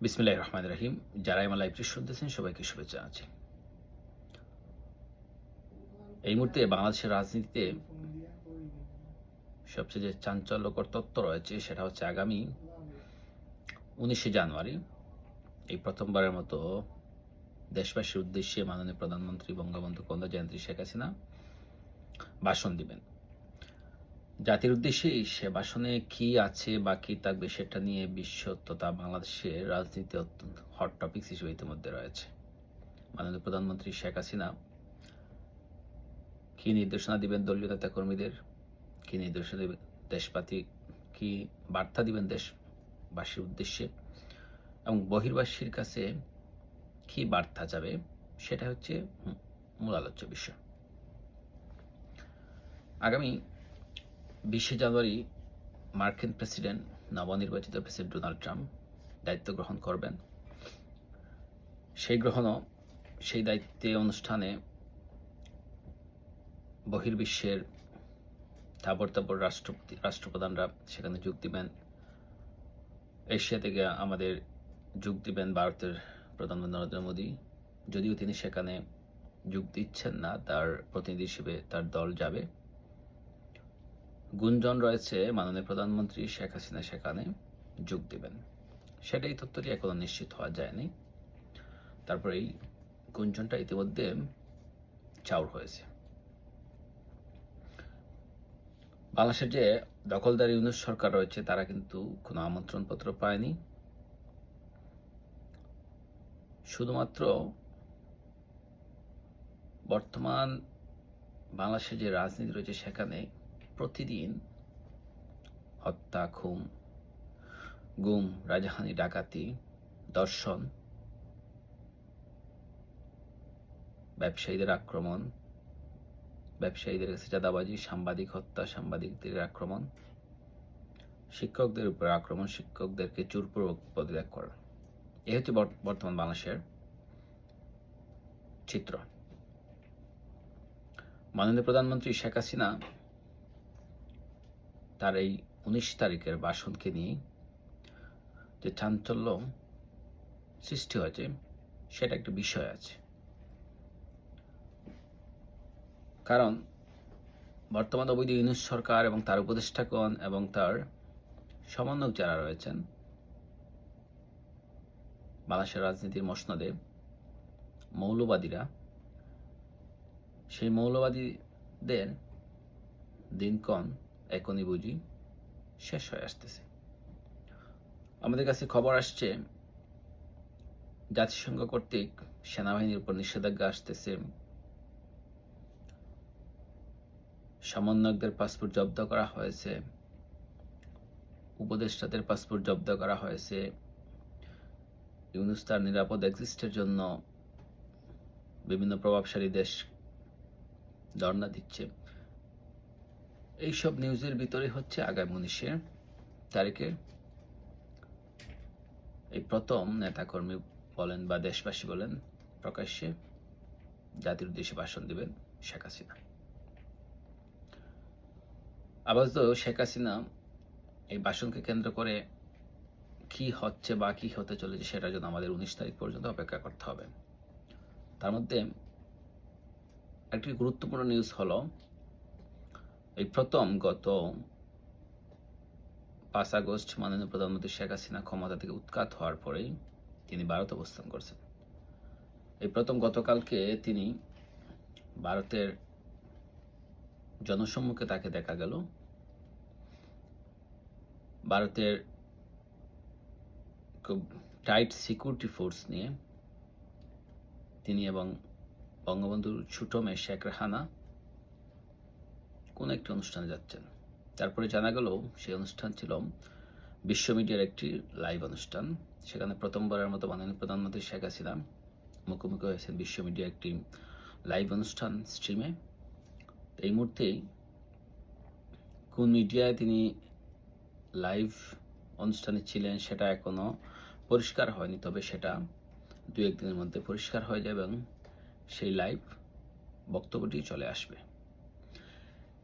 বিসমিল্লাহির রহমানির রহিম। যারা আমার লাইভটি শুনতেছেন সবাইকে শুভেচ্ছা জানাচ্ছি। এই মুহূর্তে বাংলাদেশের রাজনীতিতে সবচেয়ে যে চাঞ্চল্যকর তথ্য রয়েছে সেটা হচ্ছে আগামী 19শে জানুয়ারি এই প্রথমবারের মতো দেশবাসীর উদ্দেশ্যে মাননীয় প্রধানমন্ত্রী বঙ্গবন্ধু কন্যা জয়ন্তী শেখ হাসিনা ভাষণ দিবেন। জাতির উদ্দেশ্যে সে ভাষণে কি আছে বা কি থাকবে সেটা নিয়ে বিশ্ব তথা বাংলাদেশের রাজনীতি অত্যন্ত হট টপিকস হিসেবে ইতিমধ্যে রয়েছে। মাননীয় প্রধানমন্ত্রী শেখ হাসিনা কি নির্দেশনা দিবেন দলীয় নেতা কর্মীদের, কি নির্দেশনা দেবেন দেশবাসী, কি বার্তা দিবেন দেশবাসীর উদ্দেশ্যে এবং বহির্বাসীর কাছে কি বার্তা যাবে সেটা হচ্ছে মূল আলোচ্য বিষয়। আগামী 20শে জানুয়ারি মার্কিন প্রেসিডেন্ট, নবনির্বাচিত প্রেসিডেন্ট ডোনাল্ড ট্রাম্প দায়িত্ব গ্রহণ করবেন। সেই দায়িত্বে অনুষ্ঠানে বহির্বিশ্বের তাবড় রাষ্ট্রপ্রধানরা সেখানে যোগ দিবেন। এশিয়া থেকে আমাদের যোগ দিবেন ভারতের প্রধানমন্ত্রী নরেন্দ্র মোদী। যদিও তিনি সেখানে যোগ দিচ্ছেন না, তার প্রতিনিধি হিসেবে তার দল যাবে। গুঞ্জন রয়েছে মাননীয় প্রধানমন্ত্রী শেখ হাসিনা সেখানে যোগ দিবেন। সেটাই তথ্যটি এখনো নিশ্চিত হওয়া যায়নি। তারপরে এই গুঞ্জনটা ইতিমধ্যে চাউর হয়েছে। বাংলাদেশের যে দখলদারি ইউনূস সরকার রয়েছে তারা কিন্তু কোনো আমন্ত্রণপত্র পায়নি। শুধুমাত্র বর্তমান বাংলাদেশের যে রাজনীতি রয়েছে সেখানে প্রতিদিন হত্যা, খুন, গুম, রাজহানি, ডাকাতি, ধর্ষণ, ব্যবসায়ীদের আক্রমণ, ব্যবসায়ীদের কাছে চাঁদাবাজি, সাংবাদিক হত্যা, সাংবাদিকদের আক্রমণ, শিক্ষকদের উপর আক্রমণ, শিক্ষকদেরকে জোরপূর্বক পদত্যাগ করা, এই হচ্ছে বর্তমান বাংলাদেশের চিত্র। মাননীয় প্রধানমন্ত্রী শেখ হাসিনা তার এই 19 তারিখের ভাষণকে নিয়ে যে চাঞ্চল্য সৃষ্টি হয়েছে সেটা একটা বিষয় আছে। কারণ বর্তমান অবৈধ ইউনূস সরকার এবং তার উপদেষ্টাগণ এবং তার সমন্বয়ক যারা রয়েছেন বাংলাদেশের রাজনীতির মসনদে মৌলবাদীরা, সেই মৌলবাদীদের দিনক্ষণ এখনই বুঝি শেষ হয়ে আসতেছে। আমাদের কাছে খবর আসছে জাতিসংঘ কর্তৃক সেনাবাহিনীর উপর নিষেধাজ্ঞা আসতেছে, সমন্বয়কদের পাসপোর্ট জব্দ করা হয়েছে, উপদেষ্টাদের পাসপোর্ট জব্দ করা হয়েছে, ইউনূস তার নিরাপদ এক্সিস্টের জন্য বিভিন্ন প্রভাবশালী দেশ ধর্ণা দিচ্ছে। এইসব নিউজের ভিতরে হচ্ছে আগামী 19শে তারিখে এই প্রথম নেতাকর্মী বলেন বা দেশবাসী বলেন প্রকাশ্যে জাতির উদ্দেশ্যে ভাষণ দিবেন শেখ হাসিনা। আপাতত শেখ হাসিনা এই ভাষণকে কেন্দ্র করে কি হচ্ছে বা কি হতে চলেছে সেটার জন্য আমাদের 19 তারিখ পর্যন্ত অপেক্ষা করতে হবে। তার মধ্যে একটি গুরুত্বপূর্ণ নিউজ হলো এই প্রথম গত 5 আগস্ট মাননীয় প্রধানমন্ত্রী শেখ হাসিনা ক্ষমতা থেকে উৎখাত হওয়ার পরেই তিনি ভারত অবস্থান করছেন। এই প্রথম গতকালকে তিনি ভারতের জনসম্মুখে তাকে দেখা গেল। ভারতের খুব টাইট সিকিউরিটি ফোর্স নিয়ে তিনি এবং বঙ্গবন্ধুর ছোট মেয়ে শেখ রেহানা কোন একটি অনুষ্ঠানে যাচ্ছেন। তারপরে জানা গেল সেই অনুষ্ঠান ছিল বিশ্ব মিডিয়ার একটি লাইভ অনুষ্ঠান। সেখানে প্রথমবারের মতো মাননীয় প্রধানমন্ত্রী শেখ হাসিনা মুখোমুখি হয়েছেন বিশ্ব মিডিয়ার একটি লাইভ অনুষ্ঠান স্ট্রিমে। এই মুহূর্তেই কোন মিডিয়ায় তিনি লাইভ অনুষ্ঠানে ছিলেন সেটা এখনো পরিষ্কার হয়নি, তবে সেটা 2-1 দিনের মধ্যে পরিষ্কার হয়ে যাবে এবং সেই লাইভ বক্তব্যটি চলে আসবে।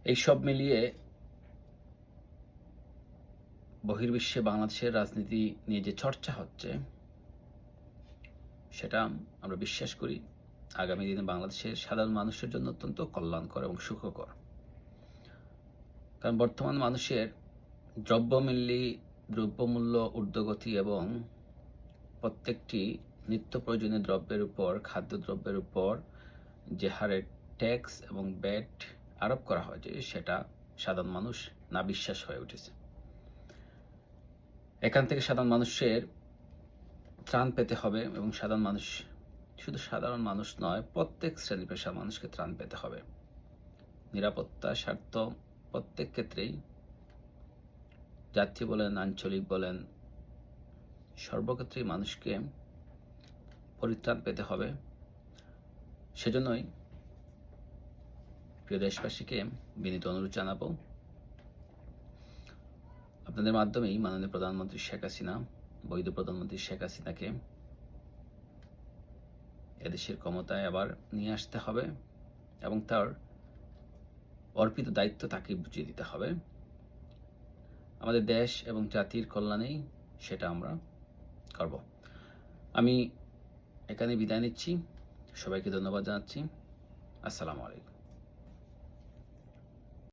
এই সব মিলিয়ে বহির্বিশ্বে বাংলাদেশের রাজনীতি নিয়ে যে চর্চা হচ্ছে সেটা আমরা বিশ্বাস করি আগামী দিনে বাংলাদেশের সাধারণ মানুষের জন্য অত্যন্ত কল্যাণকর এবং সুখকর। কারণ বর্তমান মানুষের দ্রব্যমূল্য ঊর্ধ্বগতি এবং প্রত্যেকটি নিত্য প্রয়োজনীয় দ্রব্যের উপর, খাদ্যদ্রব্যের উপর যে হারে ট্যাক্স এবং ভ্যাট আরোপ করা হয়েছে, সেটা সাধারণ মানুষ না বিশ্বাস হয়ে উঠেছে। এখান থেকে সাধারণ মানুষের ত্রাণ পেতে হবে এবং শুধু সাধারণ মানুষ নয়, প্রত্যেক শ্রেণী পেশার মানুষকে ত্রাণ পেতে হবে। নিরাপত্তা স্বার্থ প্রত্যেক ক্ষেত্রেই, জাতীয় বলেন, আঞ্চলিক বলেন, সর্বক্ষেত্রেই মানুষকে পরিত্রাণ পেতে হবে। সেজন্যই প্রিয় দেশবাসীকে বিনীত অনুরোধ জানাবো, আপনাদের মাধ্যমেই মাননীয় প্রধানমন্ত্রী শেখ হাসিনা, বৈধ প্রধানমন্ত্রী শেখ হাসিনাকে এদেশের ক্ষমতায় আবার নিয়ে আসতে হবে এবং তার অর্পিত দায়িত্ব তাকে বুঝিয়ে দিতে হবে। আমাদের দেশ এবং জাতির কল্যাণেই সেটা আমরা করব। আমি এখানে বিদায় নিচ্ছি। সবাইকে ধন্যবাদ জানাচ্ছি। আসসালামু আলাইকুম।